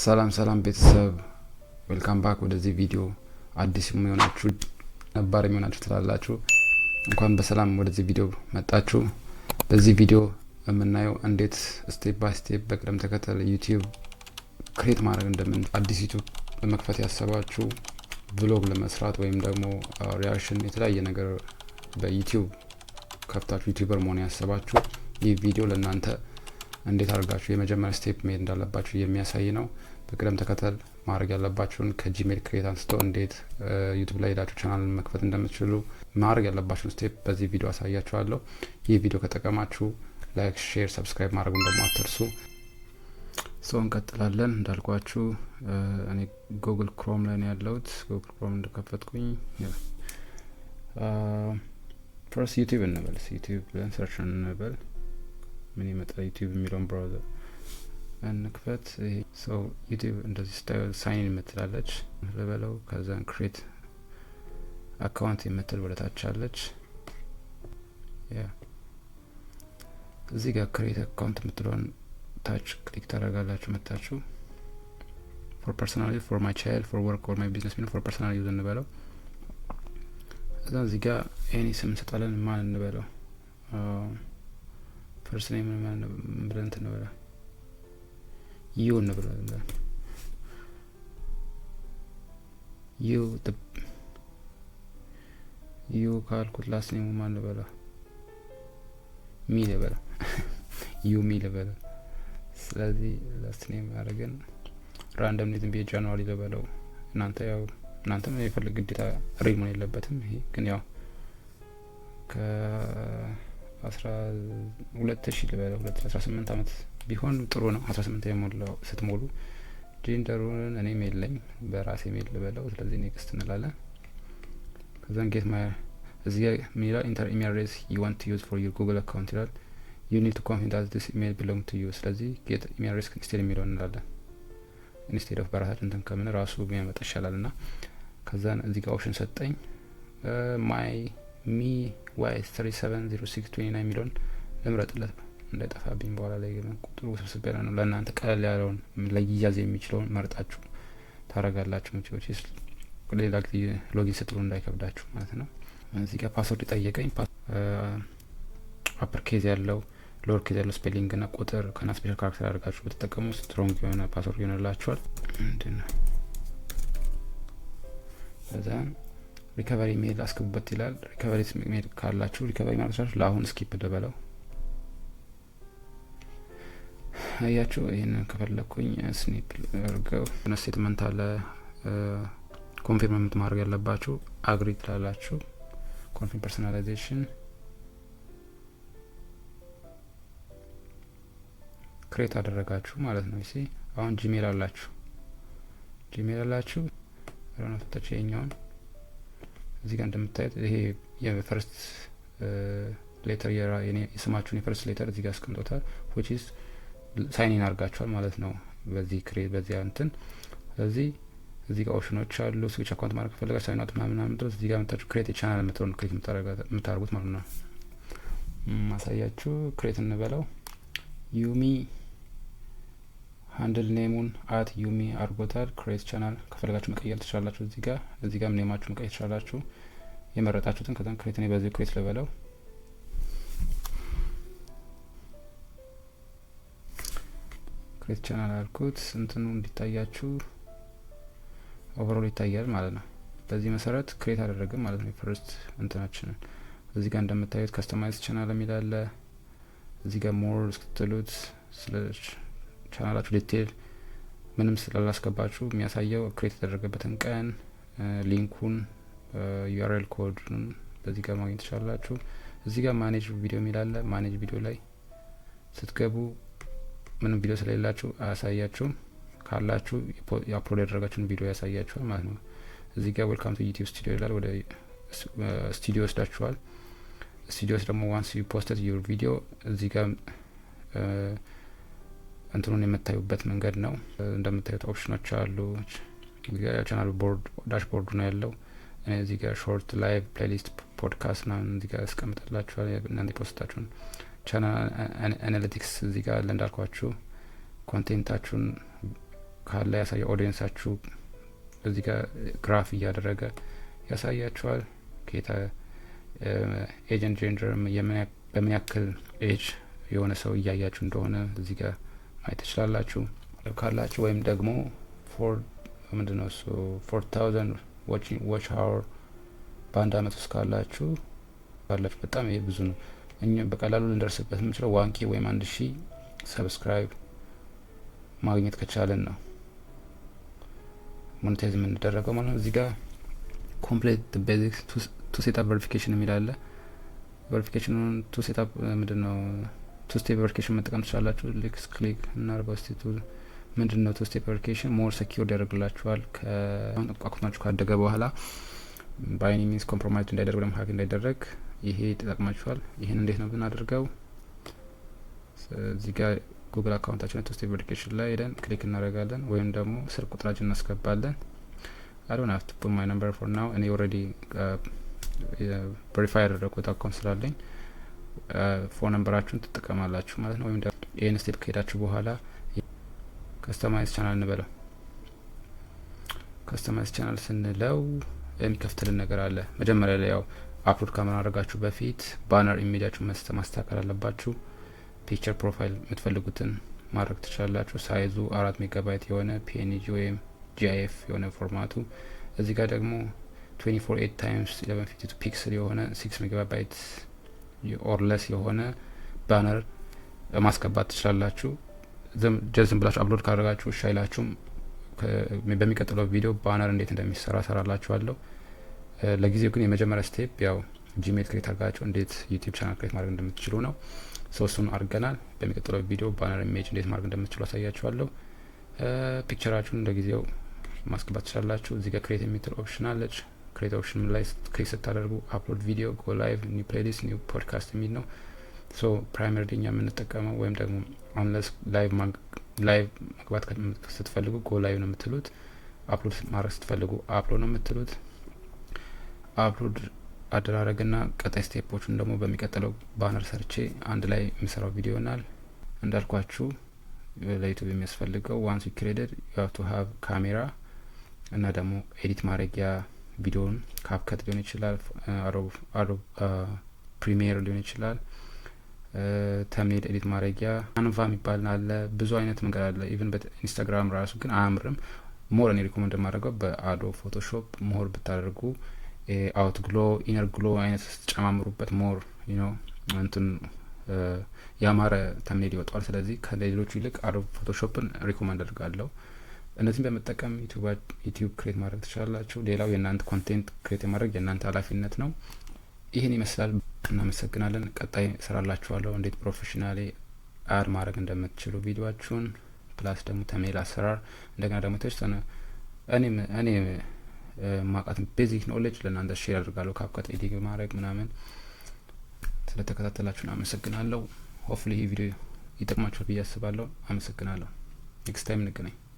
ሰላም ቤተሰብ ዌልካም ባክ ወደዚህ ቪዲዮ። አዲስ የሚሆናችሁ ነባር የሚሆናችሁ ትላላችሁ እንኳን በሰላም ወደዚህ ቪዲዮ መጣችሁ። በዚህ ቪዲዮ የምናየው እንዴት ስቴፕ ባይ ስቴፕ በቅደም ተከተል ዩቲዩብ ክሬት ማድረግ እንደምን አዲስ ዩቲዩብ ለመክፈት ያሰባችሁ ብሎግ ለመስራት ወይም ደግሞ ሪአክሽን የተለያየ ነገር በዩቲዩብ ከፍታችሁ ዩቲዩበር መሆን ያሰባችሁ ይህ ቪዲዮ ለእናንተ እንዴት አድርጋችሁ የመጀመሪያ ስቴፕ መሄድ እንዳለባችሁ የሚያሳይ ነው። በቅደም ተከተል ማድረግ ያለባችሁን ከጂሜል ክሬት አንስቶ እንዴት ዩቲዩብ ላይ ሄዳችሁ ቻናል መክፈት እንደምትችሉ ማድረግ ያለባችሁን ስቴፕ በዚህ ቪዲዮ አሳያችኋለሁ። ይህ ቪዲዮ ከጠቀማችሁ ላይክ፣ ሼር፣ ሰብስክራይብ ማድረጉን ደግሞ አትርሱ። እንቀጥላለን። እንዳልኳችሁ እኔ ጉግል ክሮም ላይ ነው ያለሁት። ጉግል ክሮም እንደከፈትኩኝ ፈርስት ዩቲዩብ እንበል። ዩቲዩብ ብለን ሰርች እንበል። ምን ይመጣል? ዩቲዩብ የሚለውን ብራውዘር እንክፈት። ይሄ ሰው ዩቲዩብ እንደዚህ ስታይል ሳይን የምትላለች ለበለው። ከዛን ክሬት አካውንት የምትል ወደታች አለች። እዚህ ጋር ክሬት አካውንት የምትለውን ታች ክሊክ ታደርጋላችሁ። መታችሁ ፎር ፐርሰናል ዩዝ፣ ፎር ማይ ቻይልድ፣ ፎር ወርክ ኦር ማይ ቢዝነስ ሚል ፎር ፐርሰናል ዩዝ እንበለው። እዛ እዚህ ጋር ኤኒ ስም እንሰጣለን። ማን እንበለው? ፈርስት ኔም ብለን እንትን እንበለው። ዩ እንበለው። ዩ ካልኩት ላስት ኔሙ ማን እንበለው? ሚ ልበለው። ዩ ሚ ልበለው። ስለዚህ ላስት ኔም አድርገን ራንደም ኔም ቢ ጃንዋሪ ልበለው። እናንተ የፈልግ ግዴታ ሪል መሆን የለበትም። ይሄ ግን ያው ከ2000 ልበለው 2018 አመት ቢሆን ጥሩ ነው። 18 የሞላው ስትሞሉ ጄንደሩን እኔ ሜል ነኝ በራሴ ሜል ልበለው። ስለዚህ ኔክስት እንላለን። ከዛን ጌት ማይ እዚህ ጋር ሜል ኢንተር ኢሜል አድሬስ you want to use for your Google account ይላል። you need to confirm that this email belong to you። ስለዚህ ጌት ኢሜል አድሬስ ኢንስቴድ የሚለው እንላለን። ኢንስቴድ ኦፍ በራሳችን እንትን ከምን ራሱ ቢያመጣ ይሻላልና ከዛን እዚህ ጋር ኦፕሽን ሰጠኝ። ማይ ሚ ዋይ 370629 የሚለውን ልምረጥለት እንዳይጠፋብኝ በኋላ ላይ ቁጥሩ ውስብስብ ያለ ነው። ለእናንተ ቀለል ያለውን ለይያዝ የሚችለውን መርጣችሁ ታረጋላችሁ። ምንጭ ሌላ ጊዜ ሎጊን ስትሉ እንዳይከብዳችሁ ማለት ነው። እዚህ ጋር ፓስወርድ ጠየቀኝ። አፐር ኬዝ ያለው ሎወር ኬዝ ያለው ስፔሊንግ እና ቁጥር ከና ስፔሻል ካራክተር አድርጋችሁ ብትጠቀሙ ስትሮንግ የሆነ ፓስወርድ ይሆንላችኋል። ከዛ ሪከቨሪ ሜል አስገቡበት ይላል። ሪከቨሪ ሜል ካላችሁ ሪከቨሪ ማለት ነው። ለአሁን ስኪፕ ደበለው አያችሁ። ይሄንን ከፈለኩኝ ስኒፕ አድርገው ስቴትመንት አለ ኮንፊርም ማድረግ ያለባችሁ አግሪ ትላላችሁ። ኮንፊርም ፐርሰናላይዜሽን ክሬት አደረጋችሁ ማለት ነው። እሺ አሁን ጂሜል አላችሁ ረናፍታች የኛውን እዚህ ጋር እንደምታዩት ይሄ የፈርስት ሌተር የስማችሁን የፈርስት ሌተር እዚህ ጋር አስቀምጦታል። which is ሳይን ኢን አድርጋችኋል ማለት ነው በዚህ ክሬት በዚህ እንትን። ስለዚህ እዚህ ጋር ኦፕሽኖች አሉ። ስዊች አካውንት ማድረግ ከፈለጋችሁ ሳይን አውት ምናምን ድረስ እዚህ ጋር መጣችሁ ክሬት ቻናል የምትለውን ክሊክ የምታደርጉት ማለት ነው። ማሳያችሁ ክሬት እንበለው። ዩሚ ሃንድል ኔሙን አት ዩሚ አድርጎታል። ክሬት ቻናል ከፈለጋችሁ መቀየር ትችላላችሁ። እዚህ ጋር ኔማችሁ መቀየር ትችላላችሁ የመረጣችሁትን። ከዛን ክሬት ነው በዚህ ክሬት ልበለው። ክሬት ቻናል አልኩት። እንትኑ እንዲታያችሁ ኦቨርኦል ይታያል ማለት ነው። በዚህ መሰረት ክሬት አደረግን ማለት ነው ፈርስት እንትናችንን። እዚህ ጋር እንደምታዩት ከስተማይዝ ቻናል የሚል አለ። እዚህ ጋር ሞር ስትሉት ስለ ቻናላችሁ ዲቴል ምንም ስላላስገባችሁ የሚያሳየው ክሬት የተደረገበትን ቀን፣ ሊንኩን፣ ዩአርኤል ኮዱን በዚህ ጋር ማግኘት ትችላላችሁ። እዚህ ጋር ማኔጅ ቪዲዮ የሚል አለ። ማኔጅ ቪዲዮ ላይ ስትገቡ ምንም ቪዲዮ ስለሌላችሁ አያሳያችሁም። ካላችሁ የአፕሎድ ያደረጋችሁን ቪዲዮ ያሳያችኋል ማለት ነው። እዚህ ጋር ዌልካም ቱ ዩቲዩብ ስቱዲዮ ይላል። ወደ ስቱዲዮ ወስዳችኋል። ስቱዲዮስ ደግሞ ዋንስ ዩ ፖስተድ ዩር ቪዲዮ እዚህ ጋር እንትኑን የምታዩበት መንገድ ነው። እንደምታዩት ኦፕሽኖች አሉ። እዚህ ጋር ቻናል ቦርድ ዳሽቦርዱ ነው ያለው። እዚህ ጋር ሾርት፣ ላይቭ፣ ፕሌሊስት፣ ፖድካስት ና እዚህ ጋር ያስቀምጥላችኋል እናንተ ፖስታችሁን። ቻናል አናሊቲክስ እዚህ ጋር እንዳልኳችሁ ኮንቴንታችሁን ካለ ያሳየ ኦዲየንሳችሁ እዚህ ጋር ግራፍ እያደረገ ያሳያችኋል። ኬታ ኤጀንት ጀንደር በምን ያክል ኤጅ የሆነ ሰው እያያችሁ እንደሆነ እዚህ ጋር ማየት ትችላላችሁ ካላችሁ። ወይም ደግሞ ምንድነው እሱ 4000 ዋች አወር በአንድ አመት ውስጥ ካላችሁ በጣም ይሄ ብዙ ነው። እኛ በቀላሉ ልንደርስበት የምንችለው 1K ወይም 1000 ሰብስክራይብ ማግኘት ከቻለን ነው ሞኔታይዝ የምንደረገው ማለት ነው። እዚህ ጋር ኮምፕሌት ቤዚክስ ቱ ሴት አፕ ቬሪፊኬሽን የሚል አለ። ቬሪፊኬሽኑን ቱ ሴት አፕ ምንድነው ቱ ስቴፕ ቬሪፊኬሽን መጠቀም ትችላላችሁ። ክሊክ እናርገው እስቲ። ምንድነው ቱ ስቴፕ ቬሪፊኬሽን? ሞር ሴኪዩርድ ያደርግላችኋል። አካውንታችሁ ካደገ በኋላ በአይኒ ሚንስ ኮምፕሮማይዝ እንዳይደረግ ወይም ሀክ እንዳይደረግ ይሄ ይጠቅማችኋል። ይሄን እንዴት ነው ብናደርገው? እዚህ ጋር ጉግል አካውንታችን ቱ ስቴፕ ቬሪፊኬሽን ላይ ሄደን ክሊክ እናደርጋለን፣ ወይም ደግሞ ስልክ ቁጥራችን እናስገባለን። I don't have to put my number for now እኔ ኦልሬዲ ቬሪፋይ ያደረኩት አካውንት ስላለኝ ፎን ነምበራችሁን ትጠቀማላችሁ ማለት ነው። ወይም ደግሞ ይሄን ስቴፕ ከሄዳችሁ በኋላ ከስተማይዝ ቻናል እንበለው። ከስተማይዝ ቻናል ስንለው የሚከፍትልን ነገር አለ። መጀመሪያ ላይ ያው አፕሎድ ከማድረጋችሁ በፊት ባነር ኢሜጃችሁ ማስተካከል አለባችሁ። ፒክቸር ፕሮፋይል የምትፈልጉትን ማድረግ ትችላላችሁ። ሳይዙ 4 ሜጋባይት የሆነ ፒኤንጂ ወይም ጂአይኤፍ የሆነ ፎርማቱ። እዚህ ጋር ደግሞ 24:8 ታይምስ 1152 ፒክስል የሆነ 6 ሜጋባይት ኦር ለስ የሆነ ባነር ማስገባት ትችላላችሁ። ዝም ብላችሁ አፕሎድ ካደረጋችሁ እሺ አይላችሁም። በሚቀጥለው ቪዲዮ ባነር እንዴት እንደሚሰራ ሰራላችኋለሁ። ለጊዜው ግን የመጀመሪያ ስቴፕ ያው ጂሜል ክሬት አድርጋችሁ እንዴት ዩቲዩብ ቻናል ክሬት ማድረግ እንደምትችሉ ነው። ሶስቱን አድርገናል። በሚቀጥለው ቪዲዮ ባነር ኢሜጅ እንዴት ማድረግ እንደምትችሉ አሳያችኋለሁ። ፒክቸራችሁን ለጊዜው ማስገባት ትችላላችሁ። እዚህ ጋር ክሬት የሚትል ኦፕሽን አለች። ክሬት ኦፕሽን ላይ ክሊክ ስታደርጉ አፕሎድ ቪዲዮ፣ ጎ ላይቭ፣ ኒው ፕሌሊስት፣ ኒው ፖድካስት የሚል ነው። ሶ ፕራይመሪ እኛ የምንጠቀመው ወይም ደግሞ አንለስ ላይቭ መግባት ስትፈልጉ ጎ ላይቭ ነው የምትሉት። አፕሎድ ማድረግ ስትፈልጉ አፕሎድ ነው የምትሉት። አፕሎድ አደራረግና ቀጣይ ስቴፖችን ደግሞ በሚቀጥለው ባነር ሰርቼ አንድ ላይ የሚሰራው ቪዲዮ ይሆናል። እንዳልኳችሁ ለዩቲዩብ የሚያስፈልገው ዋንስ ዩ ክሬትድ ዩ ሃቭ ቱ ሃቭ ካሜራ እና ደግሞ ኤዲት ማድረጊያ ቪዲዮን ካፕከት ሊሆን ይችላል፣ አዶብ ፕሪሚየር ሊሆን ይችላል፣ ተምኔል ኤዲት ማድረጊያ ካንቫ የሚባል አለ። ብዙ አይነት መንገድ አለ። ኢቭን በኢንስታግራም ራሱ ግን አያምርም። ሞር እኔ ሪኮመንድ የማደርገው በአዶብ ፎቶሾፕ ሞር ብታደርጉ አውት ግሎ ኢነር ግሎ አይነት ጨማምሩበት ሞር እንትን ያማረ ተምኔል ይወጣል። ስለዚህ ከሌሎቹ ይልቅ አዶብ ፎቶሾፕን ሪኮመንድ አድርጋለሁ። እነዚህን በመጠቀም ዩቲዩብ ክሬት ማድረግ ትችላላችሁ። ሌላው የእናንተ ኮንቴንት ክሬት ማድረግ የእናንተ ኃላፊነት ነው። ይህን ይመስላል። እናመሰግናለን። ቀጣይ ስራላችኋለሁ እንዴት ፕሮፌሽናሊ አድ ማድረግ እንደምትችሉ ቪዲዮአችሁን ፕላስ ደግሞ ተምኔል አሰራር እንደገና ደግሞ ተወሰነ እኔ ማቃት ቤዚክ ኖሌጅ ለእናንተ ሼር አድርጋለሁ። ካፕከት ኤዲት ማድረግ ምናምን። ስለተከታተላችሁን አመሰግናለሁ። ሆፕፉሊ ይህ ቪዲዮ ይጠቅማችኋል ብዬ አስባለሁ። አመሰግናለሁ። ኔክስት ታይም እንገናኝ።